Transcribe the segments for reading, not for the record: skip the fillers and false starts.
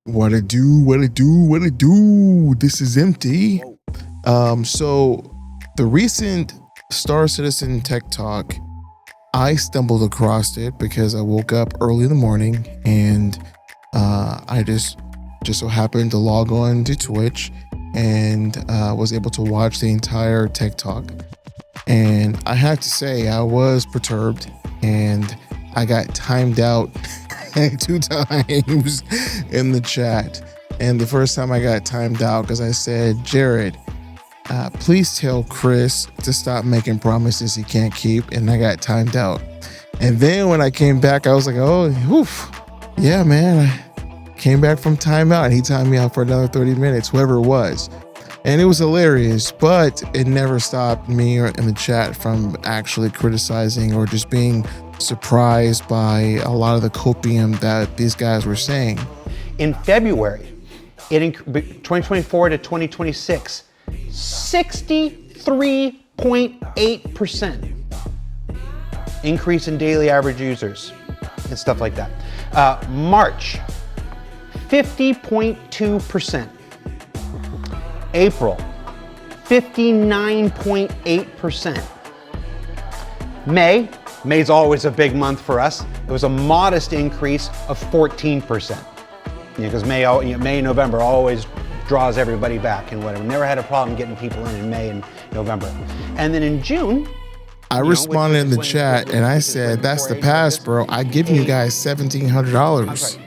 What it do, what it do, what it do. This is Empty. So the recent Star Citizen Tech Talk, I stumbled across it because I woke up early in the morning and I just so happened to log on to Twitch and was able to watch the entire Tech Talk. And I have to say, I was perturbed and I got timed out 2 times in the chat. And the first time I got timed out because I said, Jared, please tell Chris to stop making promises he can't keep. And I got timed out. And then when I came back, I was like, oh, oof. Yeah, man. I came back from timeout and he timed me out for another 30 minutes, whoever it was. And it was hilarious, but it never stopped me or in the chat from actually criticizing or just being surprised by a lot of the copium that these guys were saying. In February, 2024 to 2026, 63.8% increase in daily average users and stuff like that. March, 50.2%. April, 59.8%. May's always a big month for us. It was a modest increase of 14%. Because May and November always draws everybody back and whatever. Never had a problem getting people in May and November. And then in June, I responded in the chat and I said, that's the past, bro. I give you guys $1,700.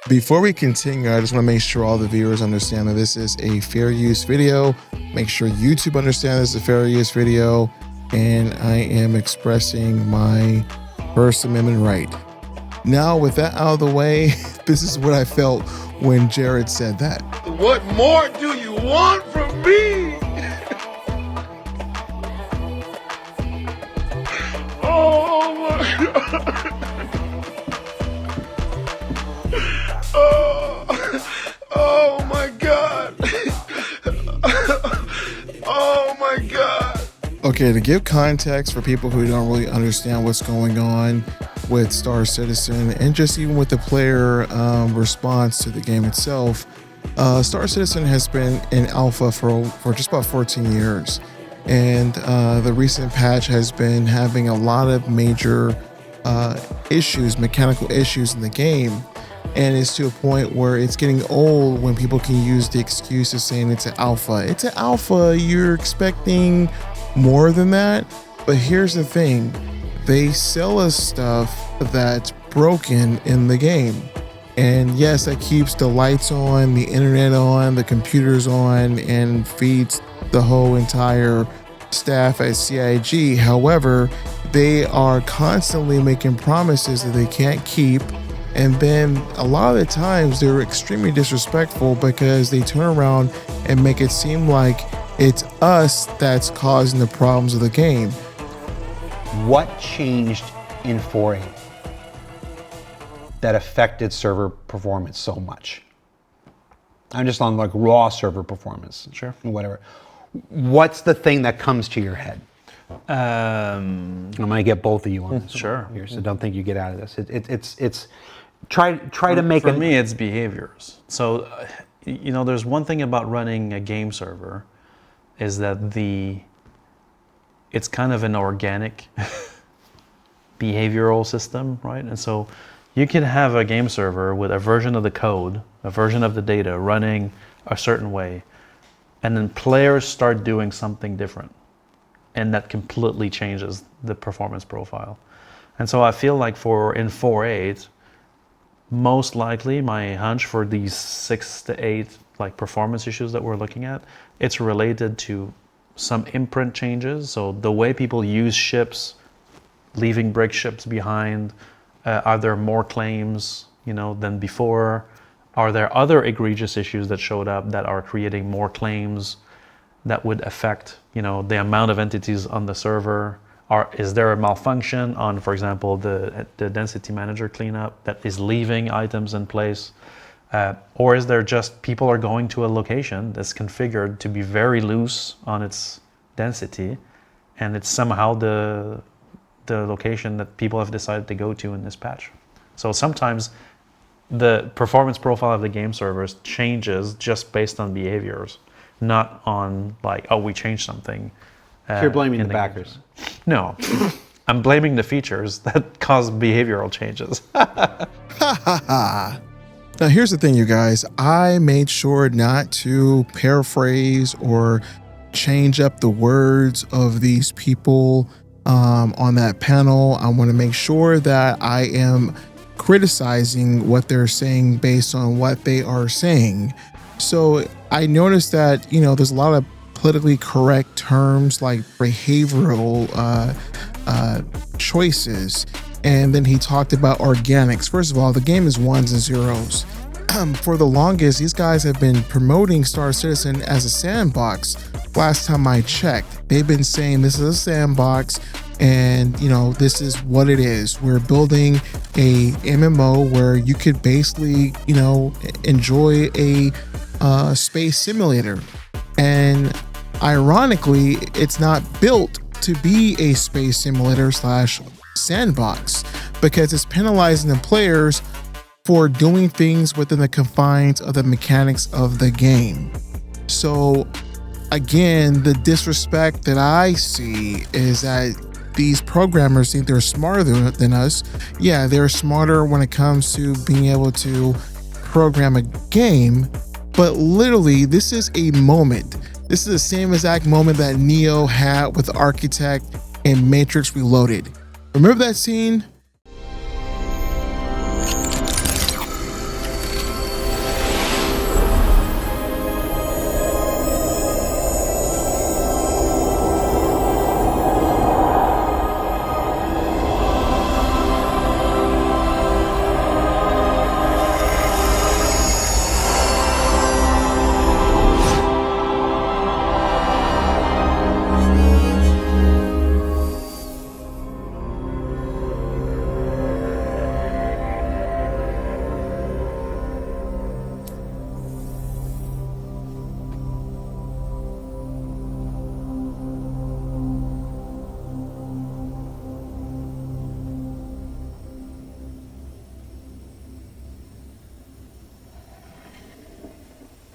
Before we continue, I just want to make sure all the viewers understand that this is a fair use video. Make sure YouTube understands this is a fair use video. And I am expressing my First Amendment right. Now, with that out of the way, this is what I felt when Jared said that. What more do you want from me? Oh my God. Oh my God. Oh my God. Okay, to give context for people who don't really understand what's going on with Star Citizen and just even with the player response to the game itself, Star Citizen has been in alpha for just about 14 years. And the recent patch has been having a lot of major issues, mechanical issues in the game. And it's to a point where it's getting old when people can use the excuse of saying it's an alpha. It's an alpha, you're expecting more than that. But here's the thing, they sell us stuff that's broken in the game. And yes, that keeps the lights on, the internet on, the computers on, and feeds the whole entire staff at CIG. However, they are constantly making promises that they can't keep. And then a lot of the times they're extremely disrespectful because they turn around and make it seem like it's us that's causing the problems of the game. What changed in 4.8 that affected server performance so much? I'm just on like raw server performance. Sure. Whatever. What's the thing that comes to your head? I'm gonna get both of you on this. Sure. Here, so don't think you get out of this. It's try to make for me it's behaviors. So there's one thing about running a game server is that it's kind of an organic behavioral system, right? And so you can have a game server with a version of the code, a version of the data running a certain way, and then players start doing something different, and that completely changes the performance profile. And so I feel like in 4.8, most likely my hunch for these 6 to 8 like performance issues that we're looking at, it's related to some imprint changes. So the way people use ships, leaving brick ships behind, are there more claims than before? Are there other egregious issues that showed up that are creating more claims that would affect the amount of entities on the server? Is there a malfunction on, for example, the density manager cleanup that is leaving items in place? Or is there just people are going to a location that's configured to be very loose on its density, and it's somehow the location that people have decided to go to in this patch? So sometimes the performance profile of the game servers changes just based on behaviors, not on like, oh, we changed something. You're blaming in the backers. No, I'm blaming the features that cause behavioral changes. Now, here's the thing, you guys. I made sure not to paraphrase or change up the words of these people on that panel. I want to make sure that I am criticizing what they're saying based on what they are saying. So I noticed that, you know, there's a lot of politically correct terms like behavioral choices. And then he talked about organics. First of all, the game is ones and zeros. For the longest, these guys have been promoting Star Citizen as a sandbox. Last time I checked, they've been saying this is a sandbox and, you know, this is what it is. We're building a MMO where you could basically, you know, enjoy a space simulator. And ironically, it's not built to be a space simulator / sandbox because it's penalizing the players for doing things within the confines of the mechanics of the game. So again, the disrespect that I see is that these programmers think they're smarter than us. Yeah, they're smarter when it comes to being able to program a game, but literally this is a moment. This is the same exact moment that Neo had with the Architect in Matrix Reloaded. Remember that scene?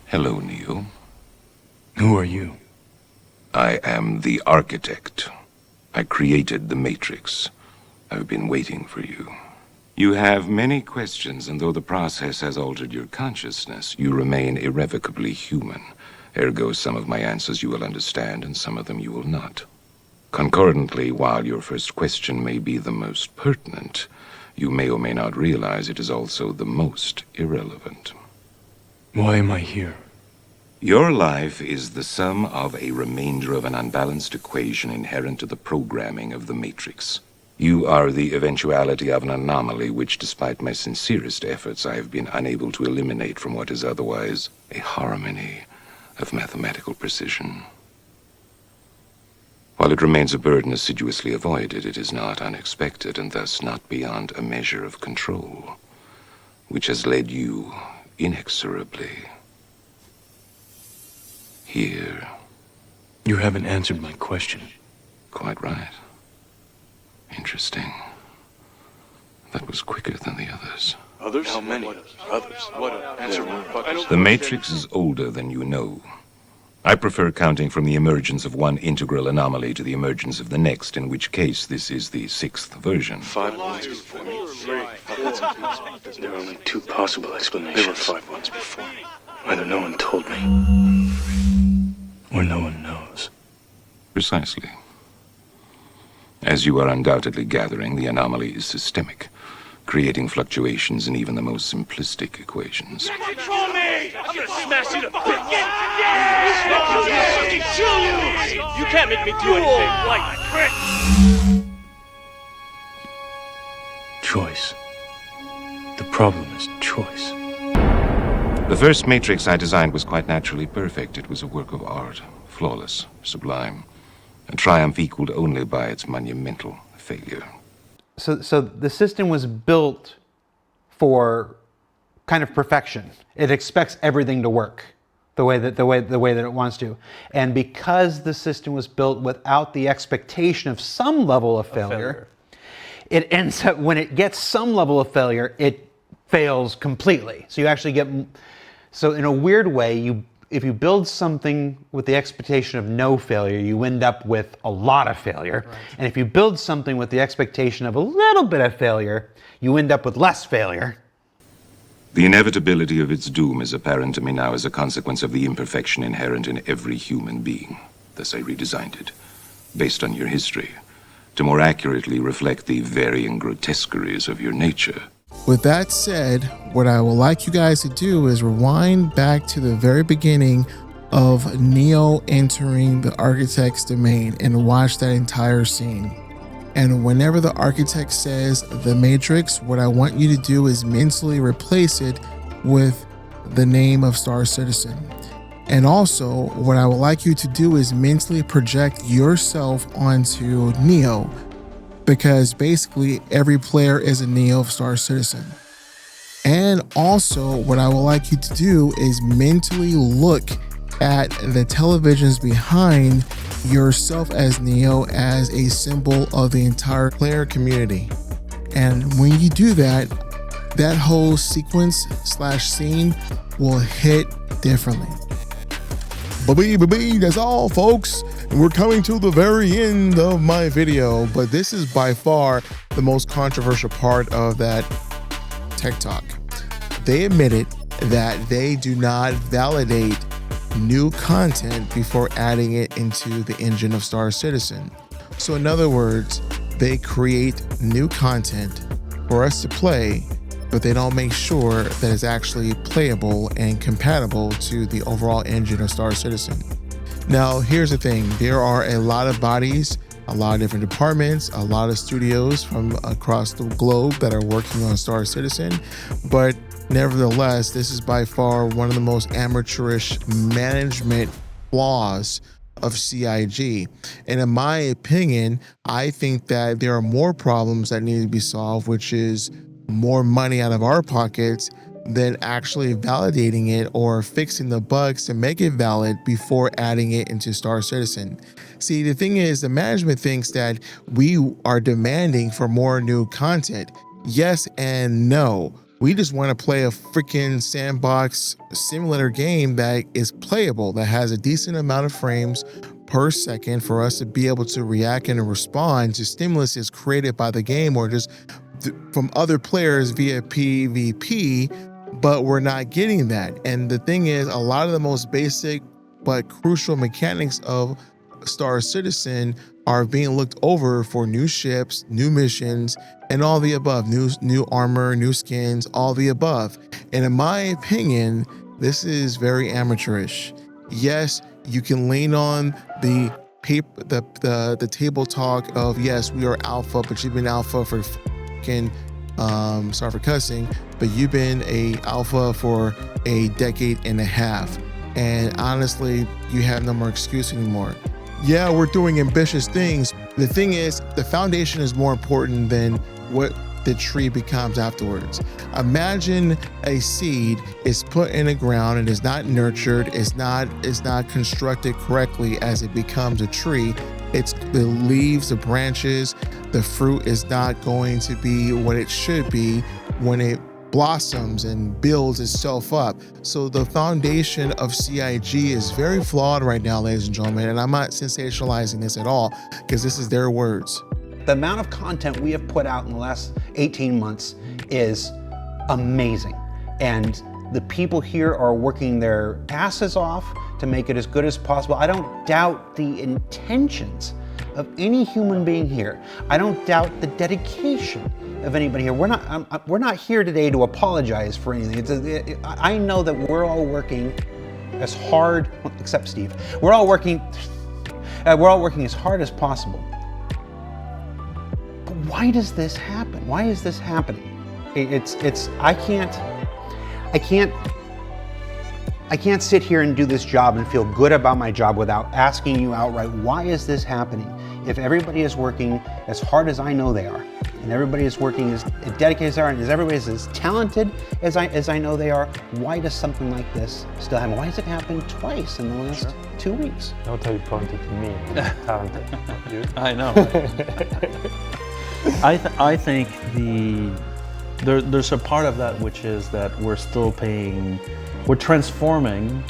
Hello, Neo. Who are you? I am the Architect. I created the Matrix. I've been waiting for you. You have many questions, and though the process has altered your consciousness, you remain irrevocably human. Ergo, some of my answers you will understand, and some of them you will not. Concordantly, while your first question may be the most pertinent, you may or may not realize it is also the most irrelevant. Why am I here? Your life is the sum of a remainder of an unbalanced equation inherent to the programming of the Matrix. You are the eventuality of an anomaly which, despite my sincerest efforts, I have been unable to eliminate from what is otherwise a harmony of mathematical precision. While it remains a burden assiduously avoided, it is not unexpected and thus not beyond a measure of control, which has led you inexorably here. You haven't answered my question. Quite right. Interesting. That was quicker than the others. Others? How many? Others? What? Answer one. The Matrix is older than you know. I prefer counting from the emergence of one integral anomaly to the emergence of the next, in which case this is the 6th version. 5 ones before me. There are only 2 possible explanations. There were 5 ones before me. Either no one told me, or no one knows. Precisely. As you are undoubtedly gathering, the anomaly is systemic, creating fluctuations in even the most simplistic equations. Control me! I'm gonna smash you to bits! You can't make me do anything like that! Choice. The problem is choice. The first Matrix I designed was quite naturally perfect. It was a work of art, flawless, sublime, a triumph equaled only by its monumental failure. So the system was built for kind of perfection. It expects everything to work the way that it wants to. And because the system was built without the expectation of some level of failure, it ends up, when it gets some level of failure, it fails completely. So you actually get, so in a weird way, if you build something with the expectation of no failure, you end up with a lot of failure. Right. And if you build something with the expectation of a little bit of failure, you end up with less failure. The inevitability of its doom is apparent to me now as a consequence of the imperfection inherent in every human being. Thus I redesigned it, based on your history, to more accurately reflect the varying grotesqueries of your nature. With that said, what I would like you guys to do is rewind back to the very beginning of Neo entering the architect's domain and watch that entire scene. And whenever the architect says the Matrix, what I want you to do is mentally replace it with the name of Star Citizen. And also, what I would like you to do is mentally project yourself onto Neo, because basically every player is a Neo of Star Citizen. And also, what I would like you to do is mentally look at the televisions behind yourself as Neo as a symbol of the entire player community. And when you do that, that whole sequence / scene will hit differently. That's all, folks. And we're coming to the very end of my video, but this is by far the most controversial part of that Tech Talk. They admitted that they do not validate new content before adding it into the engine of Star Citizen. So in other words, they create new content for us to play, but they don't make sure that it's actually playable and compatible to the overall engine of Star Citizen. Now, here's the thing. There are a lot of bodies, a lot of different departments, a lot of studios from across the globe that are working on Star Citizen, but nevertheless, this is by far one of the most amateurish management flaws of CIG. And in my opinion, I think that there are more problems that need to be solved, which is more money out of our pockets than actually validating it or fixing the bugs to make it valid before adding it into Star Citizen. See, the thing is, the management thinks that we are demanding for more new content. Yes and no. We just want to play a freaking sandbox simulator game that is playable, that has a decent amount of frames per second for us to be able to react and respond to stimuluses created by the game or just from other players via PvP, but we're not getting that. And the thing is, a lot of the most basic but crucial mechanics of Star Citizen are being looked over for new ships, new missions, and all the above, new armor, new skins, all the above. And in my opinion, this is very amateurish. Yes, you can lean on the paper, the table talk of, yes, we are alpha, but you've been alpha for sorry for cussing, but you've been a alpha for a decade and a half. And honestly, you have no more excuse anymore. Yeah, we're doing ambitious things. The thing is, the foundation is more important than what the tree becomes afterwards. Imagine a seed is put in the ground and is not nurtured, is not constructed correctly as it becomes a tree. It's the leaves, the branches, the fruit is not going to be what it should be when it blossoms and builds itself up. So the foundation of CIG is very flawed right now, ladies and gentlemen, and I'm not sensationalizing this at all because this is their words. The amount of content we have put out in the last 18 months is amazing. And the people here are working their asses off to make it as good as possible. I don't doubt the intentions of any human being here. I don't doubt the dedication of anybody here. We're not here today to apologize for anything. I know that we're all working as hard, except Steve. We're all working as hard as possible. But why does this happen? Why is this happening? I can't sit here and do this job and feel good about my job without asking you outright, why is this happening? If everybody is working as hard as I know they are, and everybody is working as dedicated as they are, and everybody is as talented as I know they are, why does something like this still happen? Why has it happened twice in the last 2 weeks? Note how you pointed to me, talented, not you. I know. I think there's a part of that which is that we're still paying, we're transforming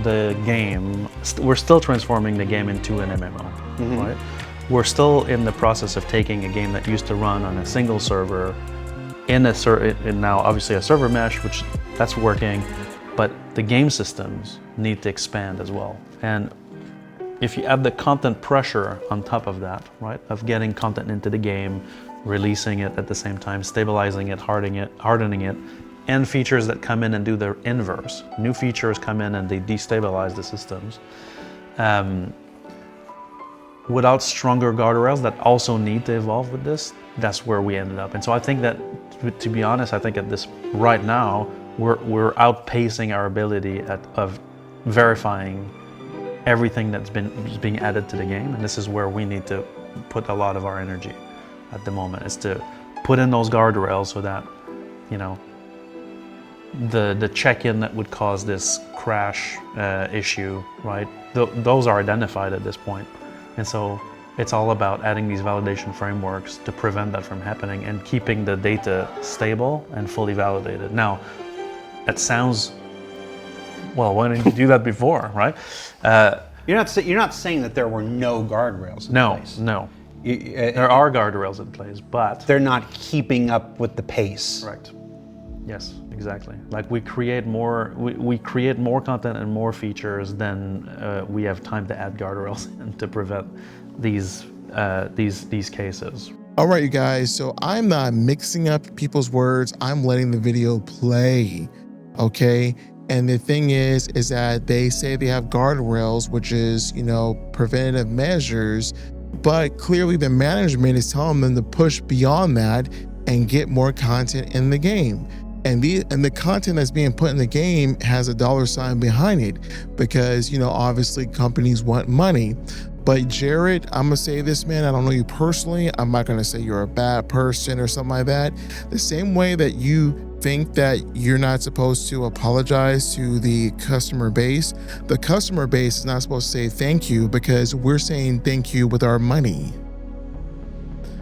the game, we're still transforming the game into an MMO, right? We're still in the process of taking a game that used to run on a single server in now obviously a server mesh, which that's working, but the game systems need to expand as well. And if you add the content pressure on top of that, right, of getting content into the game, releasing it at the same time, stabilizing it, hardening it, and features that come in and do the inverse. New features come in and they destabilize the systems. Without stronger guardrails that also need to evolve with this, that's where we ended up. And so I think that, to be honest, I think at this right now, we're outpacing our ability of verifying everything that's being added to the game. And this is where we need to put a lot of our energy at the moment, is to put in those guardrails so that, you know, the check-in that would cause this crash issue, right? Those are identified at this point. And so it's all about adding these validation frameworks to prevent that from happening and keeping the data stable and fully validated. Now, that sounds, well, why didn't you do that before, right? You're not saying that there were no guardrails in place. No. There are guardrails in place, but they're not keeping up with the pace. Correct. Yes, exactly. Like we create more content and more features than we have time to add guardrails and to prevent these cases. All right, you guys. So I'm not mixing up people's words. I'm letting the video play. Okay. And the thing is that they say they have guardrails, which is, you know, preventative measures, but clearly the management is telling them to push beyond that and get more content in the game. And the content that's being put in the game has a $sign behind it because, you know, obviously companies want money. But Jared, I'm gonna say this, man, I don't know you personally. I'm not gonna say you're a bad person or something like that. The same way that you think that you're not supposed to apologize to the customer base is not supposed to say thank you because we're saying thank you with our money.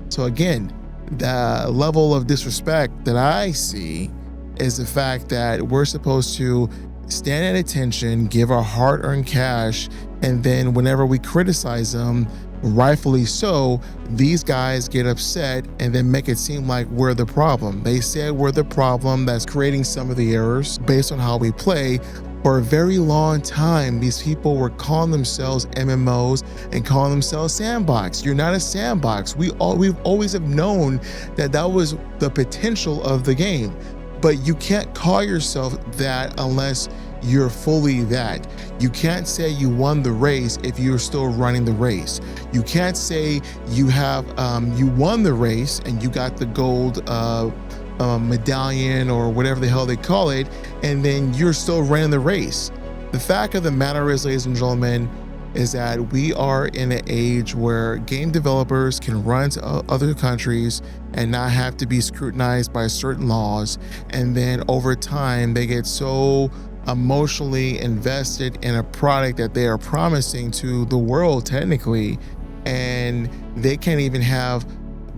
So again, the level of disrespect that I see is the fact that we're supposed to stand at attention, give our hard-earned cash, and then whenever we criticize them, rightfully so, these guys get upset and then make it seem like we're the problem. They said we're the problem that's creating some of the errors based on how we play. For a very long time, these people were calling themselves MMOs and calling themselves sandbox. You're not a sandbox. We've always have known that that was the potential of the game. But you can't call yourself that unless you're fully that. You can't say you won the race if you're still running the race. You can't say you have you won the race and you got the gold medallion or whatever the hell they call it, and then you're still running the race. The fact of the matter is, ladies and gentlemen, is that we are in an age where game developers can run to other countries and not have to be scrutinized by certain laws. And then over time, they get so emotionally invested in a product that they are promising to the world technically, and they can't even have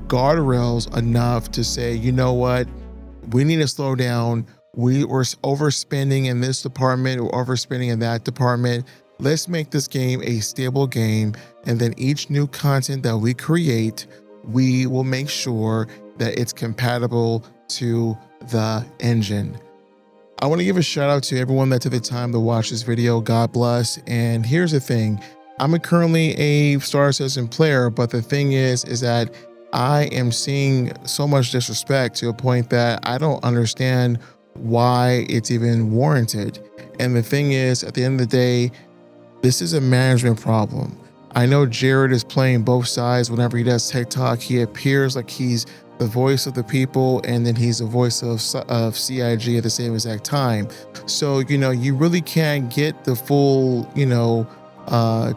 guardrails enough to say, you know what, we need to slow down. We were overspending in this department or overspending in that department. Let's make this game a stable game, and then each new content that we create, we will make sure that it's compatible to the engine. I want to give a shout out to everyone that took the time to watch this video. God bless. And here's the thing. I'm currently a Star Citizen player, but the thing is that I am seeing so much disrespect to a point that I don't understand why it's even warranted. And the thing is, at the end of the day, this is a management problem. I know Jared is playing both sides. Whenever he does TikTok, he appears like he's the voice of the people, and then he's the voice of CIG at the same exact time. So, you know, you really can't get the full, you know,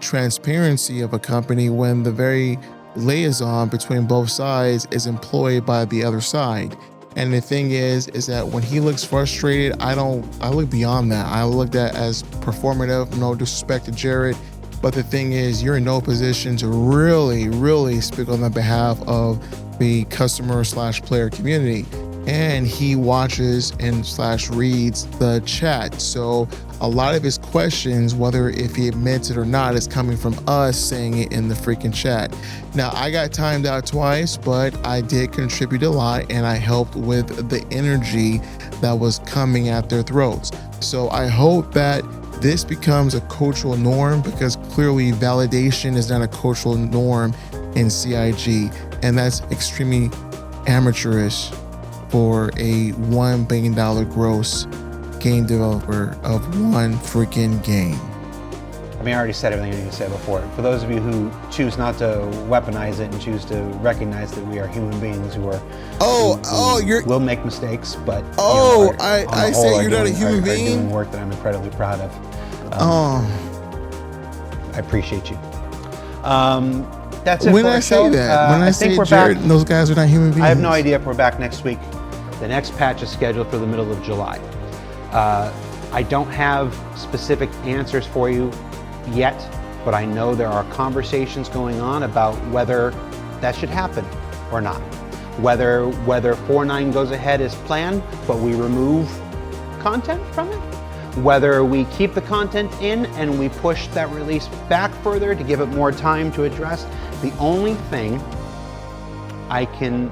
transparency of a company when the very liaison between both sides is employed by the other side. And the thing is that when he looks frustrated, I look beyond that. I look at as performative, no disrespect to Jared. But the thing is, you're in no position to really speak on the behalf of the customer/player community. and he watches and / reads the chat. So a lot of his questions, whether if he admits it or not, is coming from us saying it in the freaking chat. Now, I got timed out twice, but I did contribute a lot and I helped with the energy that was coming at their throats. So I hope that this becomes a cultural norm, because clearly validation is not a cultural norm in CIG, and that's extremely amateurish for a $1 billion gross game developer of one freaking game. I mean, I already said everything I need to say before. For those of you who choose not to weaponize it and choose to recognize that we are human beings who are will make mistakes, but I say you're not a human being. Doing work that I'm incredibly proud of. I appreciate you. That's it. When for I our say show. that, when I say we're Jared, back. and those guys are not human beings. I have no idea if we're back next week. The next patch is scheduled for the middle of July. I don't have specific answers for you yet, but I know there are conversations going on about whether that should happen or not. Whether 4.9 goes ahead as planned, but we remove content from it. Whether we keep the content in and we push that release back further to give it more time to address. The only thing I can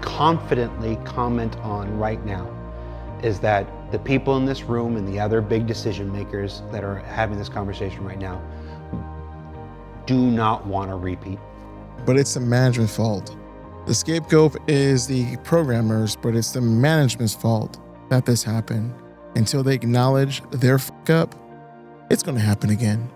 confidently comment on right now is that the people in this room and the other big decision makers that are having this conversation right now do not want to repeat. But it's the management's fault. The scapegoat is the programmers, but it's the management's fault that this happened. Until they acknowledge their fuck up, it's going to happen again.